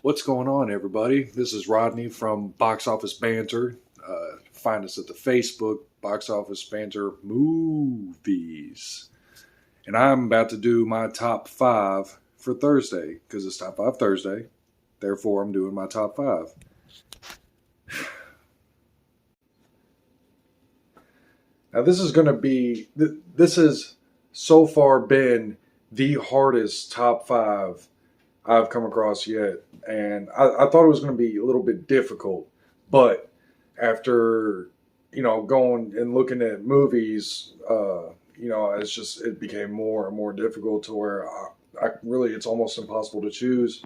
What's going on, everybody? This is Rodney from Box Office Banter. Find us at the Facebook Box Office Banter Movies. And I'm about to do my top five for Thursday because it's Top 5 Thursday. Therefore, I'm doing my top five. Now, this has so far been the hardest top five I've come across yet. And I thought it was going to be a little bit difficult. But after, going and looking at movies, it became more and more difficult to where it's almost impossible to choose.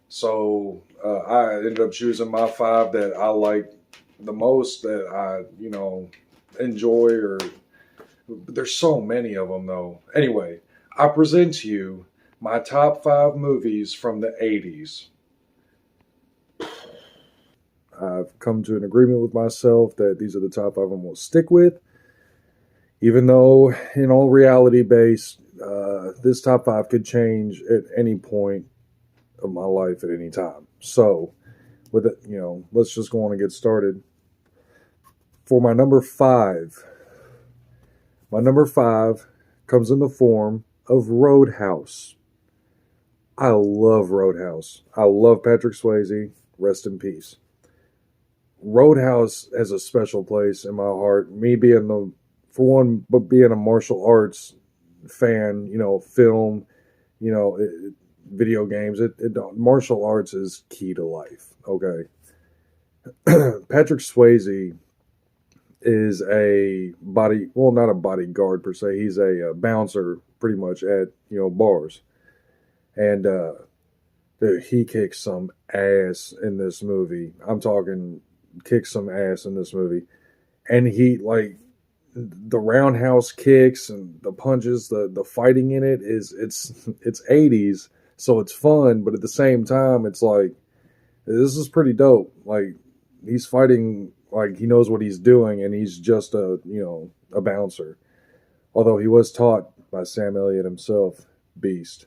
So I ended up choosing my five that I like the most, that I, enjoy, or there's so many of them though. Anyway, I present to you my top five movies from the 80s. I've come to an agreement with myself that these are the top five I'm going to stick with, even though, in all reality based, this top five could change at any point of my life at any time. So, with it, let's just go on and get started. For my number five comes in the form of Roadhouse. I love Roadhouse. I love Patrick Swayze. Rest in peace. Roadhouse has a special place in my heart. Me being being a martial arts fan, film, video games. Martial arts is key to life. Okay. Patrick Swayze is not a bodyguard per se. He's a bouncer pretty much at, bars. And dude, he kicks some ass in this movie. I'm talking kicks some ass in this movie. And he, the roundhouse kicks and the punches, the fighting in it it's 80s, so it's fun, but at the same time it's like, this is pretty dope. Like, he's fighting like he knows what he's doing, and he's just a bouncer. Although he was taught by Sam Elliott himself. Beast.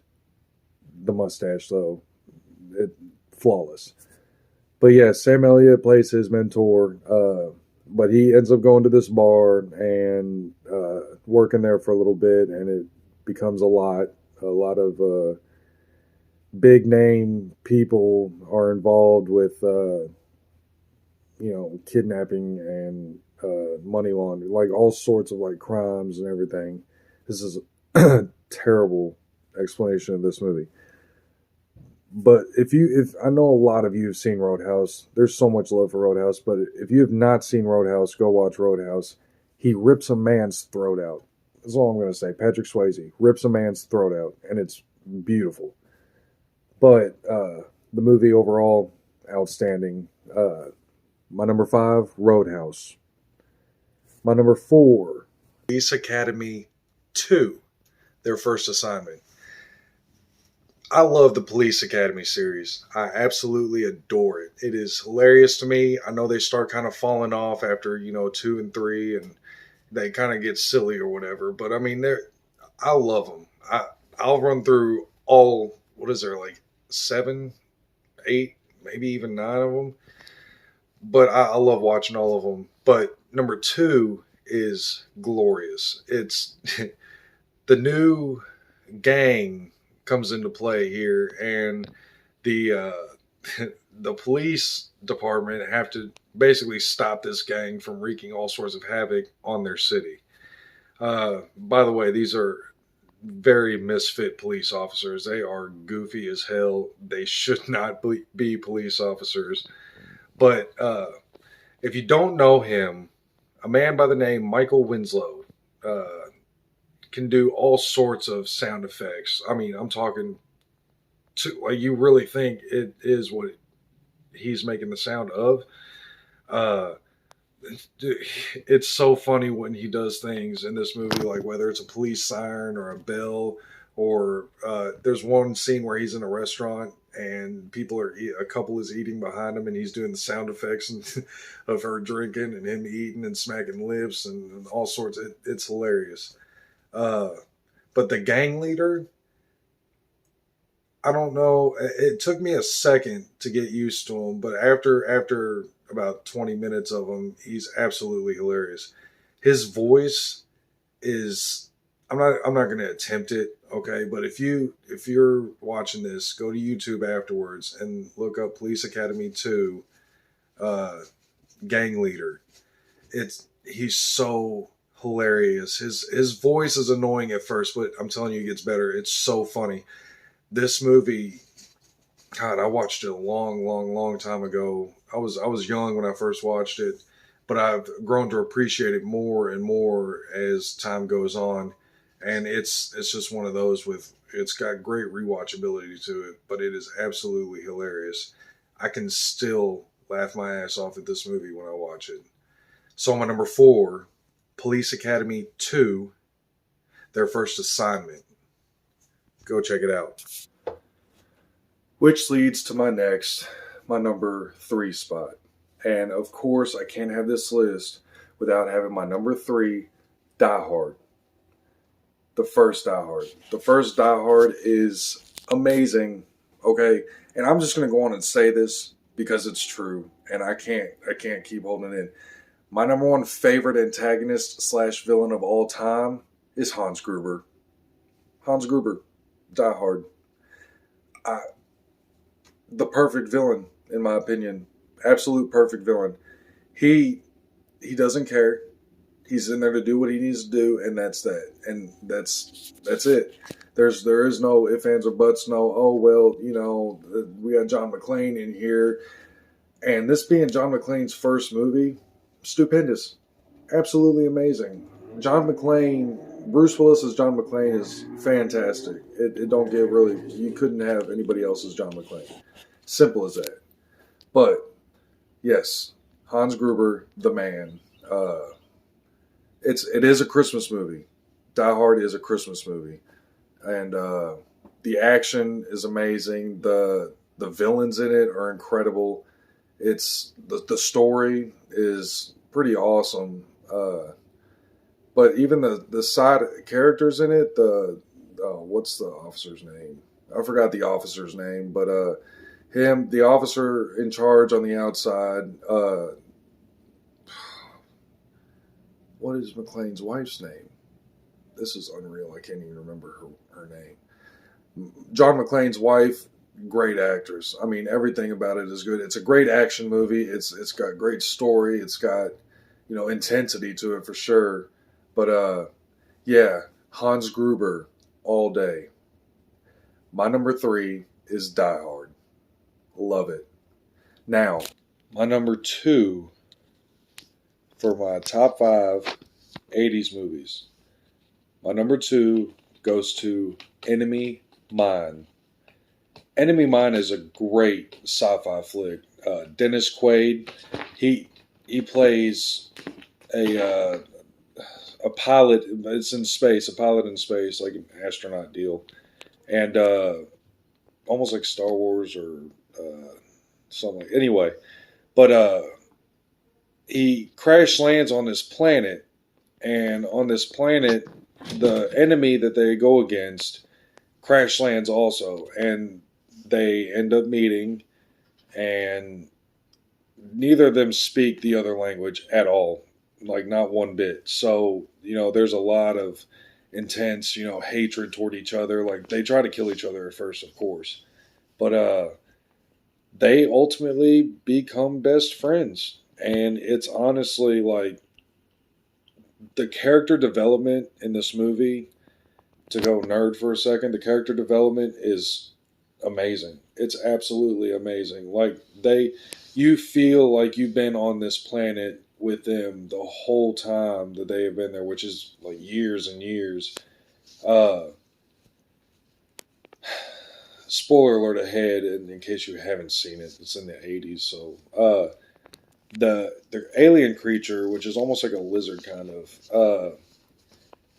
The mustache, though, flawless. But yeah, Sam Elliott plays his mentor, but he ends up going to this bar and working there for a little bit, and it becomes a lot of big name people are involved with kidnapping and money laundering, like all sorts of like crimes and everything. This is a terrible explanation of this movie. But if I know a lot of you have seen Roadhouse, there's so much love for Roadhouse, but if you have not seen Roadhouse, go watch Roadhouse. He rips a man's throat out. That's all I'm going to say. Patrick Swayze rips a man's throat out, and it's beautiful. But the movie overall, outstanding. My number five, Roadhouse. My number four, Police Academy 2, Their First Assignment. I love the Police Academy series. I absolutely adore it. It is hilarious to me. I know they start kind of falling off after, 2 and 3, and they kind of get silly or whatever. But I mean, I love them. I'll run through all, what is there, like 7, 8, maybe even 9 of them. But I love watching all of them. But number 2 is glorious. It's the new gang comes into play here, and the the police department have to basically stop this gang from wreaking all sorts of havoc on their city. By the way, these are very misfit police officers. They are goofy as hell. They should not be police officers. But if you don't know him, a man by the name Michael Winslow can do all sorts of sound effects. I mean, I'm talking you really think it is what he's making the sound of. It's so funny when he does things in this movie, like whether it's a police siren or a bell, or there's one scene where he's in a restaurant and a couple is eating behind him, and he's doing the sound effects of her drinking and him eating and smacking lips and all sorts. It's hilarious. But the gang leader, I don't know. It took me a second to get used to him, but after about 20 minutes of him, he's absolutely hilarious. His voice is I'm not going to attempt it, okay? But if you're watching this, go to YouTube afterwards and look up Police Academy 2 uh gang leader. He's so hilarious. His voice is annoying at first, but I'm telling you, it gets better. It's so funny. This movie, God, I watched it a long, long, long time ago. I was young when I first watched it, but I've grown to appreciate it more and more as time goes on. And it's just one of those with it's got great rewatchability to it, but it is absolutely hilarious. I can still laugh my ass off at this movie when I watch it. So my number four, Police Academy 2, Their First Assignment. Go check it out. Which leads to my number three spot. And of course, I can't have this list without having my number three, Die Hard. The first Die Hard. The first Die Hard is amazing. Okay, and I'm just gonna go on and say this because it's true, and I can't keep holding it in. My number one favorite antagonist slash villain of all time is Hans Gruber. Hans Gruber, Die Hard. I, the perfect villain, in my opinion. Absolute perfect villain. He he doesn't care. He's in there to do what he needs to do, and that's that. And that's it. There is no ifs, ands, or buts. No, oh well, we got John McClane in here, and this being John McClane's first movie, stupendous, absolutely amazing. John McClane, Bruce Willis as John McClane is fantastic. It don't get really. You couldn't have anybody else as John McClane. Simple as that. But yes, Hans Gruber, the man. It is a Christmas movie. Die Hard is a Christmas movie, and the action is amazing. The villains in it are incredible. It's the story is pretty awesome. But even the side characters in it, the what's the officer's name? I forgot the officer's name, but him, the officer in charge on the outside. What is McClane's wife's name? This is unreal. I can't even remember her name. John McClane's wife, great actress. I mean, everything about it is good. It's a great action movie. It's got great story. It's got intensity to it for sure. But yeah, Hans Gruber all day. My number three is Die Hard. Love it. Now, my number two for my top five 80s movies. My number two goes to Enemy Mine. Enemy Mine is a great sci-fi flick. Dennis Quaid, he plays a pilot. It's in space, a pilot in space, like an astronaut deal, and almost like Star Wars or something. Anyway, but he crash lands on this planet, and on this planet, the enemy that they go against crash lands also, and they end up meeting, and neither of them speak the other language at all, like not one bit. So there's a lot of intense hatred toward each other. Like they try to kill each other at first, of course, but they ultimately become best friends, and it's honestly like the character development in this movie. To go nerd for a second, the character development is amazing. It's absolutely amazing. Like you feel like you've been on this planet with them the whole time that they have been there, which is like years and years. Uh, Spoiler alert ahead, in case you haven't seen it, it's in the 80s. So the alien creature, which is almost like a lizard kind of,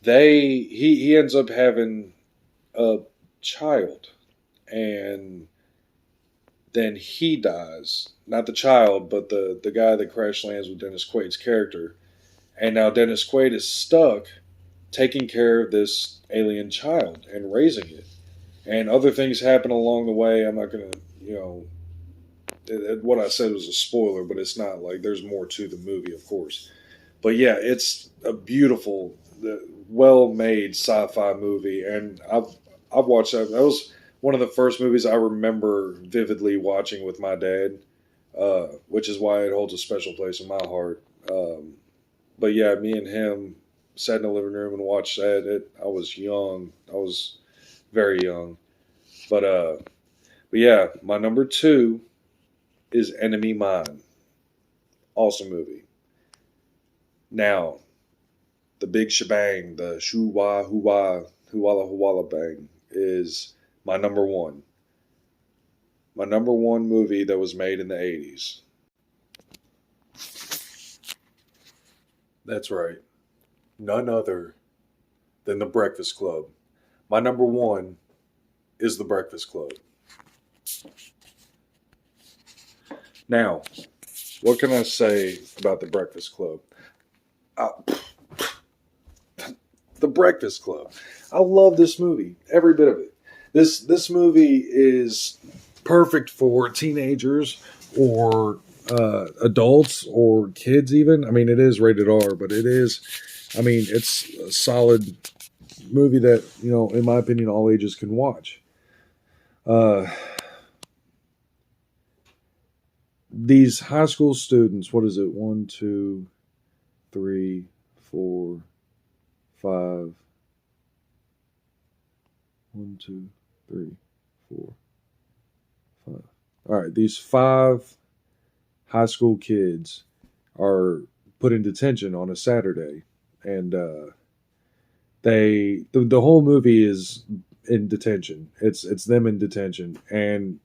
he ends up having a child, and then he dies. Not the child, but the guy that crash lands with Dennis Quaid's character. And now Dennis Quaid is stuck taking care of this alien child and raising it. and other things happen along the way. I'm not gonna, what I said was a spoiler, but it's not. Like there's more to the movie, of course. But yeah, it's a beautiful, well-made sci-fi movie, and I've watched that. That was one of the first movies I remember vividly watching with my dad, which is why it holds a special place in my heart. But yeah, me and him sat in the living room and watched that. I was young. I was very young. But but yeah, my number two is Enemy Mine. Awesome movie. Now, the big shebang, the shoo wah hoo wah hoo walla bang is my number one. My number one movie that was made in the 80s. That's right. None other than The Breakfast Club. My number one is The Breakfast Club. Now, what can I say about The Breakfast Club? Uh, the Breakfast Club. I love this movie, every bit of it. This movie is perfect for teenagers or adults or kids. Even I mean, it is rated R, but it is. I mean, it's a solid movie that in my opinion, all ages can watch. Uh, these high school students. What is it? One, two, three, four, five. One, two, three, four, five. All right, these five high school kids are put in detention on a Saturday, and the whole movie is in detention. It's them in detention, and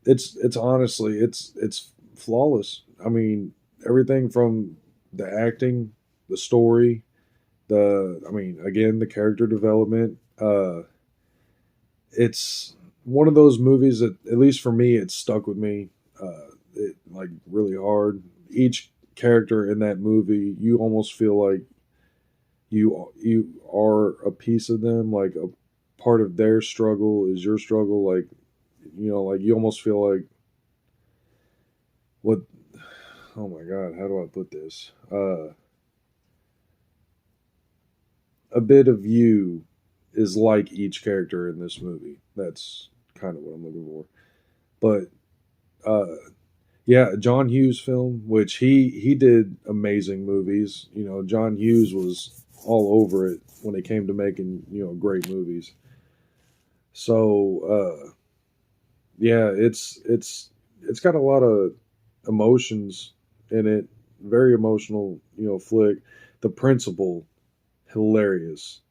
it's honestly it's flawless. I mean, everything from the acting, the story, again the character development. It's one of those movies that, at least for me, it stuck with me. It like really hard. Each character in that movie, you almost feel like you are a piece of them. Like a part of their struggle is your struggle. Like like you almost feel like what. Oh my God, how do I put this? A bit of you is like each character in this movie. That's kind of what I'm looking for. But yeah, John Hughes film, which he did amazing movies. John Hughes was all over it when it came to making great movies. So yeah, it's got a lot of emotions in it. Very emotional, flick. The principal, hilarious,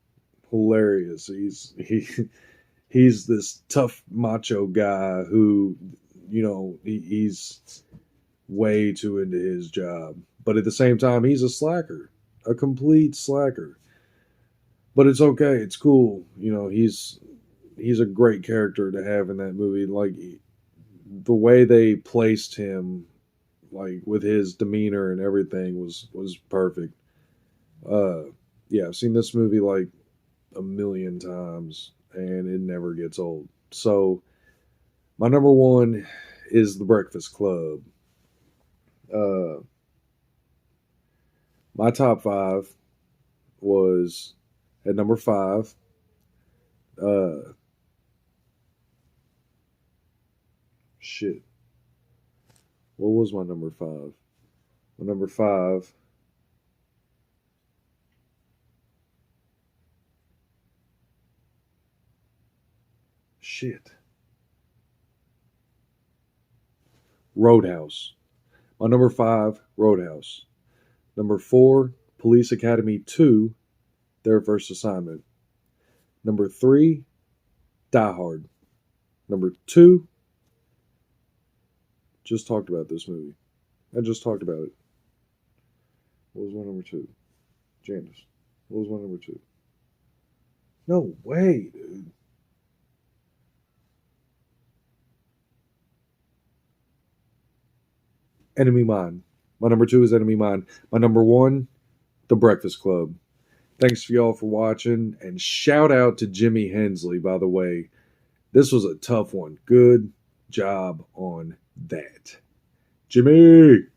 hilarious. He's this tough macho guy who he's way too into his job, but at the same time he's a slacker, a complete slacker. But it's okay, it's cool. He's a great character to have in that movie. Like the way they placed him, like with his demeanor and everything, was perfect. uh yeah, I've seen this movie like a million times and it never gets old. So my number one is The Breakfast Club. Uh, my top five was at number five. Uh, shit. What was my number five? My number five. Shit. Roadhouse. My number five, Roadhouse. Number four, Police Academy 2, Their First Assignment. Number three, Die Hard. Number two, just talked about this movie. I just talked about it. What was my number two? Janice. What was my number two? No way, dude. Enemy Mine. My number two is Enemy Mine. My number one, The Breakfast Club. Thanks for y'all for watching, and shout out to Jimmy Hensley, by the way. This was a tough one. Good job on that. Jimmy!